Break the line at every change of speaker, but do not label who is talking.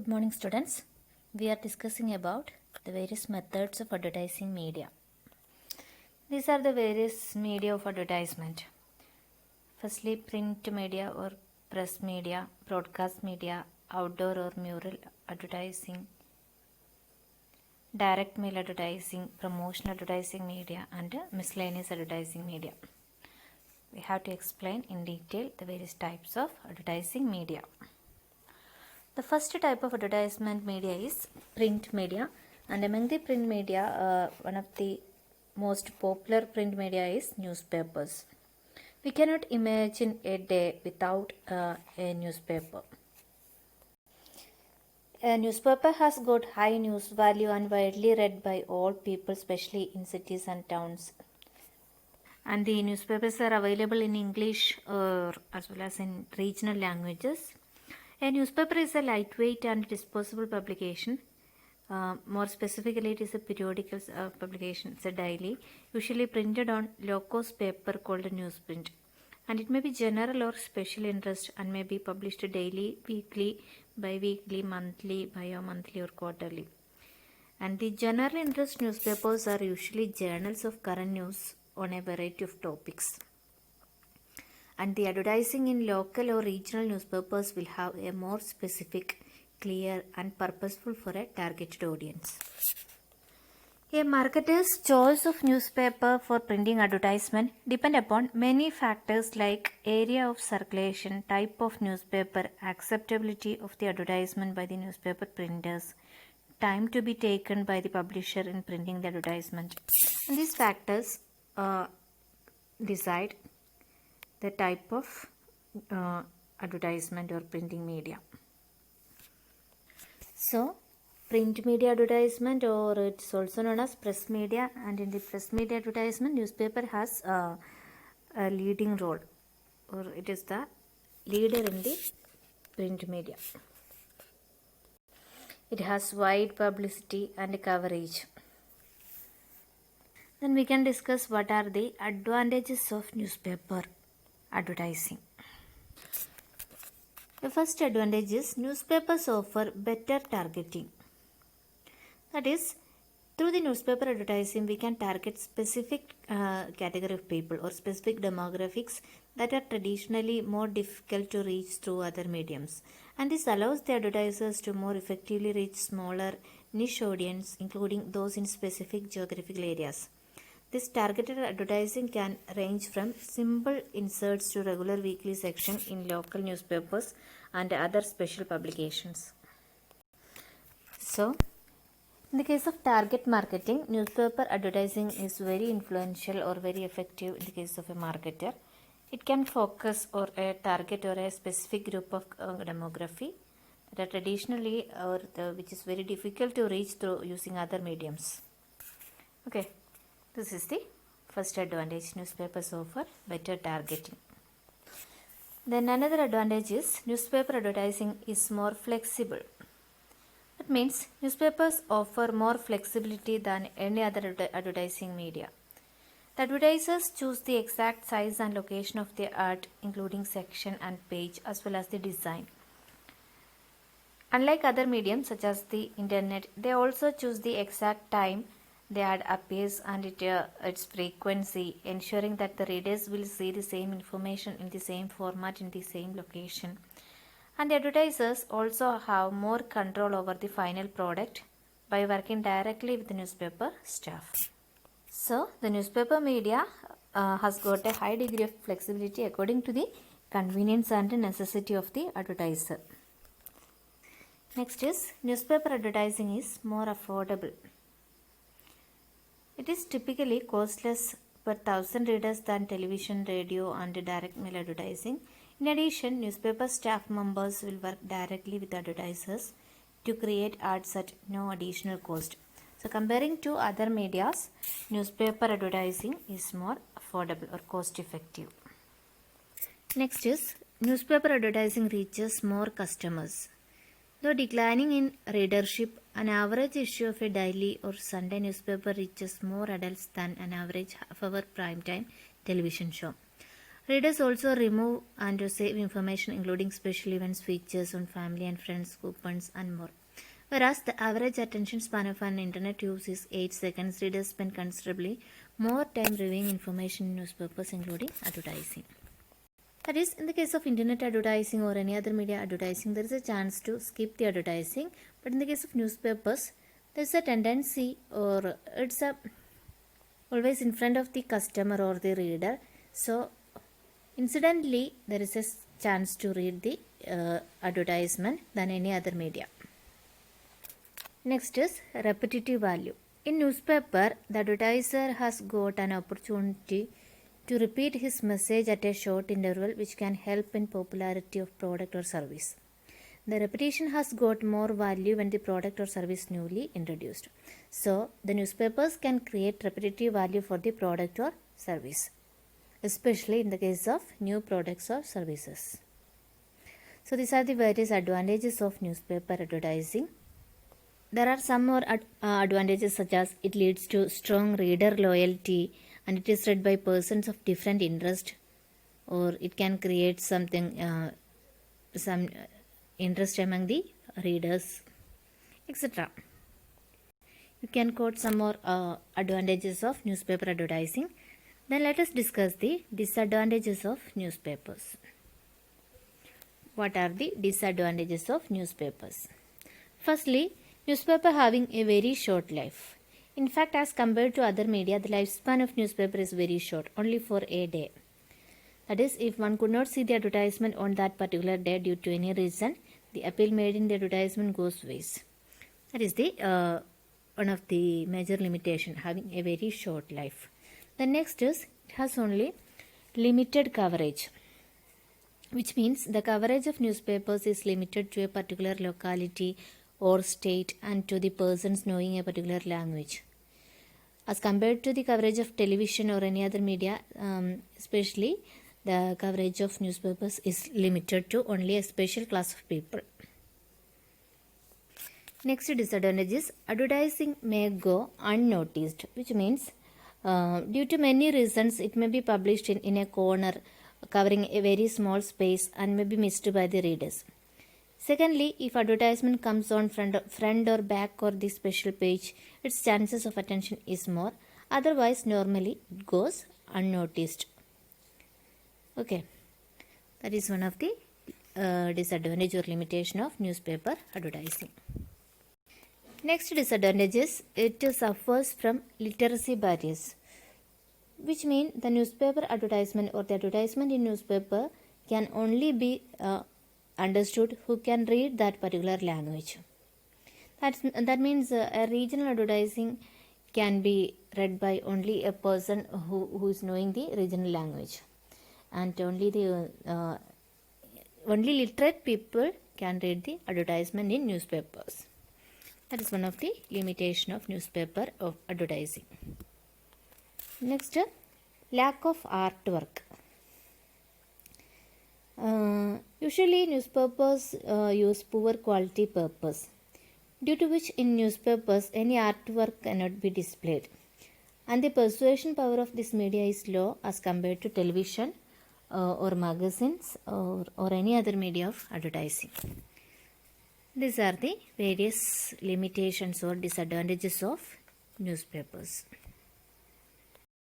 Good morning, students. We are discussing about the various methods of advertising media. These are the various media of advertisement. Firstly, print media or press media, broadcast media, outdoor or mural advertising, direct mail advertising, promotional advertising media, and miscellaneous advertising media. We have to explain in detail the various types of advertising media. The first type of advertisement media is print media, and among the print media, one of the most popular print media is newspapers. We cannot imagine a day without a newspaper. A newspaper has got high news value and widely read by all people, especially in cities and towns. And the newspapers are available in English as well as in regional languages. A newspaper is a lightweight and disposable publication. More specifically, it is a periodical publication. It's a daily, usually printed on low-cost paper called a newsprint. And it may be general or special interest and may be published daily, weekly, bi-weekly, monthly, bio-monthly or quarterly. And the general interest newspapers are usually journals of current news on a variety of topics. And the advertising in local or regional newspapers will have a more specific, clear and purposeful for a targeted audience. A marketer's choice of newspaper for printing advertisement depend upon many factors like area of circulation, type of newspaper, acceptability of the advertisement by the newspaper printers, time to be taken by the publisher in printing the advertisement. And these factors decide the type of advertisement or printing media. So, print media advertisement, or it's also known as press media, and in the press media advertisement, newspaper has a leading role, or it is the leader in the print media. It has wide publicity and coverage. Then we can discuss what are the advantages of newspaper advertising. The first advantage is newspapers offer better targeting. That is, through the newspaper advertising, we can target specific category of people or specific demographics that are traditionally more difficult to reach through other mediums. And this allows the advertisers to more effectively reach smaller niche audience, including those in specific geographical areas. This targeted advertising can range from simple inserts to regular weekly section in local newspapers and other special publications. So, in the case of target marketing, newspaper advertising is very influential or very effective in the case of a marketer. It can focus or a target or a specific group of demography that are traditionally which is very difficult to reach through using other mediums. Okay. This is the first advantage. Newspapers offer better targeting. Then another advantage is newspaper advertising is more flexible. That means newspapers offer more flexibility than any other advertising media. The advertisers choose the exact size and location of the ad, including section and page as well as the design. Unlike other mediums such as the internet, they also choose the exact time the ad appears and its frequency, ensuring that the readers will see the same information in the same format in the same location. And the advertisers also have more control over the final product by working directly with the newspaper staff. So, the newspaper media has got a high degree of flexibility according to the convenience and necessity of the advertiser. Next is, newspaper advertising is more affordable. It is typically costless per 1,000 readers than television, radio and direct mail advertising. In addition, newspaper staff members will work directly with advertisers to create ads at no additional cost. So, comparing to other medias, newspaper advertising is more affordable or cost effective. Next is, newspaper advertising reaches more customers. Though declining in readership, an average issue of a daily or Sunday newspaper reaches more adults than an average half-hour primetime television show. Readers also remove and save information including special events, features on family and friends, coupons and more. Whereas the average attention span of an internet use is 8 seconds, readers spend considerably more time reviewing information in newspapers including advertising. That is, in the case of internet advertising or any other media advertising, there is a chance to skip the advertising. But in the case of newspapers, there is a tendency, or it's always in front of the customer or the reader. So, incidentally, there is a chance to read the advertisement than any other media. Next is repetitive value. In newspaper, the advertiser has got an opportunity to repeat his message at a short interval, which can help in popularity of product or service. The repetition has got more value when the product or service newly introduced. So, the newspapers can create repetitive value for the product or service, especially in the case of new products or services. So, these are the various advantages of newspaper advertising. There are some more advantages, such as it leads to strong reader loyalty and it is read by persons of different interest, or it can create some interest among the readers, etc. You can quote some more advantages of newspaper advertising. Then let us discuss the disadvantages of newspapers. What are the disadvantages of newspapers? Firstly, newspaper having a very short life. In fact, as compared to other media, the lifespan of newspaper is very short, only for a day. That is, if one could not see the advertisement on that particular day due to any reason, the appeal made in the advertisement goes waste. That is the one of the major limitation, having a very short life. The next is it has only limited coverage, which means the coverage of newspapers is limited to a particular locality or state and to the persons knowing a particular language. As compared to the coverage of television or any other media, especially the coverage of newspapers is limited to only a special class of people. Next disadvantage is advertising may go unnoticed, which means due to many reasons it may be published in a corner covering a very small space and may be missed by the readers. Secondly, if advertisement comes on front or back or the special page, its chances of attention is more. Otherwise, normally it goes unnoticed. Okay, that is one of the disadvantage or limitation of newspaper advertising. Next disadvantage is it suffers from literacy barriers, which mean the newspaper advertisement or the advertisement in newspaper can only be understood who can read that particular language. That means a regional advertising can be read by only a person who is knowing the regional language, and only the only literate people can read the advertisement in newspapers. That is one of the limitation of newspaper of advertising. Next, lack of artwork. Usually newspapers use poor quality papers, due to which in newspapers any artwork cannot be displayed, and the persuasion power of this media is low as compared to television or magazines or any other media of advertising. These are the various limitations or disadvantages of newspapers.